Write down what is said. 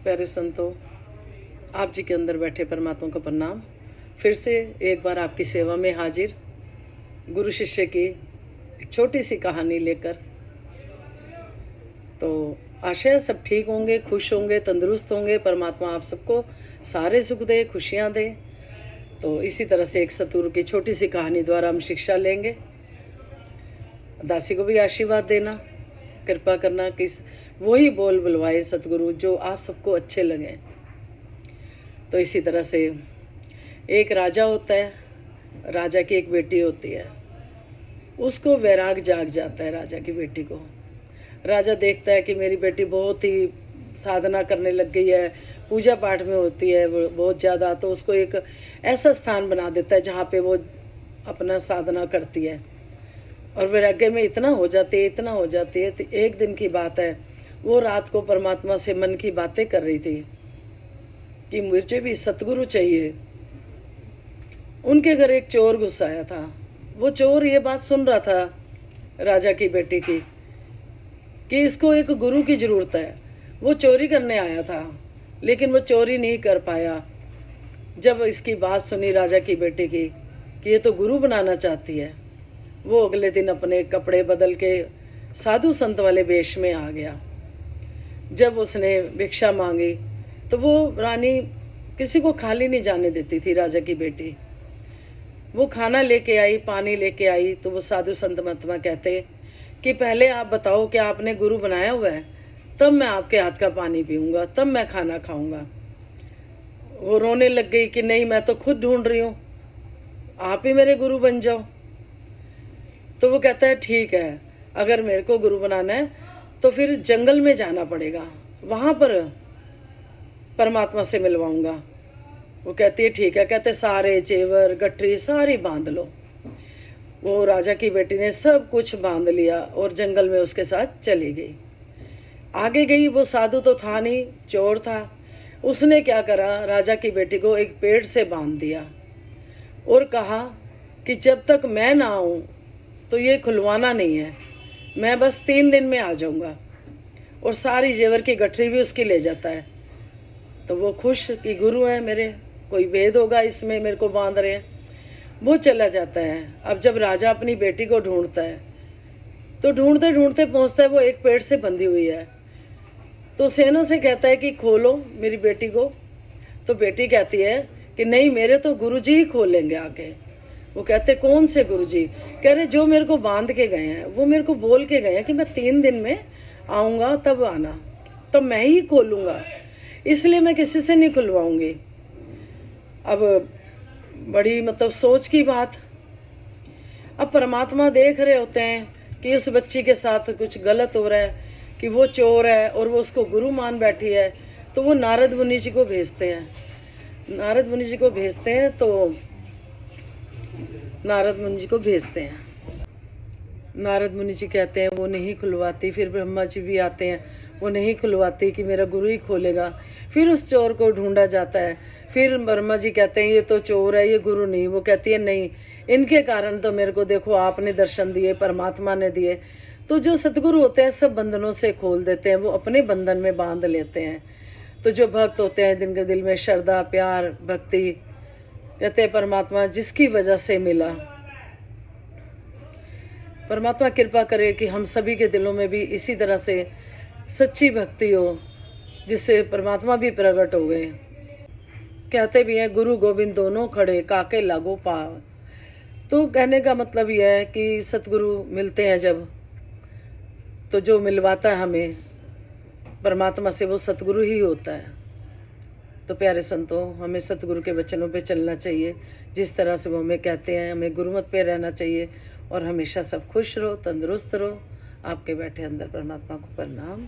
प्यारे संतों, आप जी के अंदर बैठे परमात्मा को प्रणाम। फिर से एक बार आपकी सेवा में हाजिर, गुरु शिष्य की एक छोटी सी कहानी लेकर। तो आशा है सब ठीक होंगे, खुश होंगे, तंदुरुस्त होंगे। परमात्मा आप सबको सारे सुख दे, खुशियाँ दे। तो इसी तरह से एक सतगुरु की छोटी सी कहानी द्वारा हम शिक्षा लेंगे। दासी को भी आशीर्वाद देना, कृपा करना कि वही बोल बुलवाए सतगुरु जो आप सबको अच्छे लगे। तो इसी तरह से एक राजा होता है, राजा की एक बेटी होती है। उसको वैराग जाग जाता है राजा की बेटी को। राजा देखता है कि मेरी बेटी बहुत ही साधना करने लग गई है, पूजा पाठ में होती है वो बहुत ज़्यादा। तो उसको एक ऐसा स्थान बना देता है जहाँ पे वो अपना साधना करती है और वैराग्य में इतना हो जाती है, इतना हो जाती है। तो एक दिन की बात है, वो रात को परमात्मा से मन की बातें कर रही थी कि मुझे भी सतगुरु चाहिए। उनके घर एक चोर घुस आया था। वो चोर ये बात सुन रहा था राजा की बेटी की कि इसको एक गुरु की ज़रूरत है। वो चोरी करने आया था लेकिन वो चोरी नहीं कर पाया। जब इसकी बात सुनी राजा की बेटी की कि ये तो गुरु बनाना चाहती है, वो अगले दिन अपने कपड़े बदल के साधु संत वाले वेश में आ गया। जब उसने भिक्षा मांगी तो वो रानी किसी को खाली नहीं जाने देती थी। राजा की बेटी वो खाना लेके आई, पानी लेके आई। तो वो साधु संत महात्मा कहते कि पहले आप बताओ कि आपने गुरु बनाया हुआ है, तब मैं आपके हाथ का पानी पीऊँगा, तब मैं खाना खाऊँगा। वो रोने लग गई कि नहीं, मैं तो खुद ढूंढ रही हूँ, आप ही मेरे गुरु बन जाओ। तो वो कहता है ठीक है, अगर मेरे को गुरु बनाना है तो फिर जंगल में जाना पड़ेगा, वहाँ पर परमात्मा से मिलवाऊंगा। वो कहती है ठीक है। कहते सारे जेवर गठरी सारी बांध लो। वो राजा की बेटी ने सब कुछ बांध लिया और जंगल में उसके साथ चली गई। आगे गई, वो साधु तो था नहीं, चोर था। उसने क्या करा, राजा की बेटी को एक पेड़ से बांध दिया और कहा कि जब तक मैं ना आऊँ तो ये खुलवाना नहीं है, मैं बस 3 दिन में आ जाऊँगा। और सारी जेवर की गठरी भी उसकी ले जाता है। तो वो खुश कि गुरु है मेरे, कोई भेद होगा इसमें, मेरे को बांध रहे हैं। वो चला जाता है। अब जब राजा अपनी बेटी को ढूंढता है तो ढूंढते ढूंढते पहुंचता है, वो एक पेड़ से बंधी हुई है। तो सेना से कहता है कि खोलो मेरी बेटी को। तो बेटी कहती है कि नहीं, मेरे तो गुरुजी ही खोलेंगे आके। वो कहते कौन से गुरुजी? कह रहे जो मेरे को बांध के गए हैं, वो मेरे को बोल के गए हैं कि मैं 3 दिन में आऊँगा, तब आना, तब मैं ही खोलूँगा, इसलिए मैं किसी से नहीं खुलवाऊँगी। अब बड़ी मतलब सोच की बात। अब परमात्मा देख रहे होते हैं कि उस बच्ची के साथ कुछ गलत हो रहा है, कि वो चोर है और वो उसको गुरु मान बैठी है। तो वो नारद मुनि जी को भेजते हैं। नारद मुनि जी को भेजते हैं तो नारद मुनि जी को भेजते हैं। नारद मुनि जी कहते हैं वो नहीं खुलवाती। फिर ब्रह्मा जी भी आते हैं, वो नहीं खुलवाती कि मेरा गुरु ही खोलेगा। फिर उस चोर को ढूंढा जाता है। फिर ब्रह्मा जी कहते हैं ये तो चोर है, ये गुरु नहीं। वो कहती है नहीं, इनके कारण तो मेरे को देखो आपने दर्शन दिए, परमात्मा ने दिए। तो जो सतगुरु होते हैं सब बंधनों से खोल देते हैं, वो अपने बंधन में बांध लेते हैं। तो जो भक्त होते हैं, जिनके दिल में श्रद्धा, प्यार, भक्ति, कहते हैं परमात्मा जिसकी वजह से मिला। परमात्मा कृपा करे कि हम सभी के दिलों में भी इसी तरह से सच्ची भक्ति हो, जिससे परमात्मा भी प्रकट हो गए। कहते भी हैं गुरु गोविंद दोनों खड़े, काके लागो पाव। तो कहने का मतलब यह है कि सतगुरु मिलते हैं जब, तो जो मिलवाता है हमें परमात्मा से, वो सतगुरु ही होता है। तो प्यारे संतों, हमें सतगुरु के वचनों पे चलना चाहिए, जिस तरह से वो हमें कहते हैं। हमें गुरुमत पे रहना चाहिए और हमेशा सब खुश रहो, तंदुरुस्त रहो। आपके बैठे अंदर परमात्मा को प्रणाम।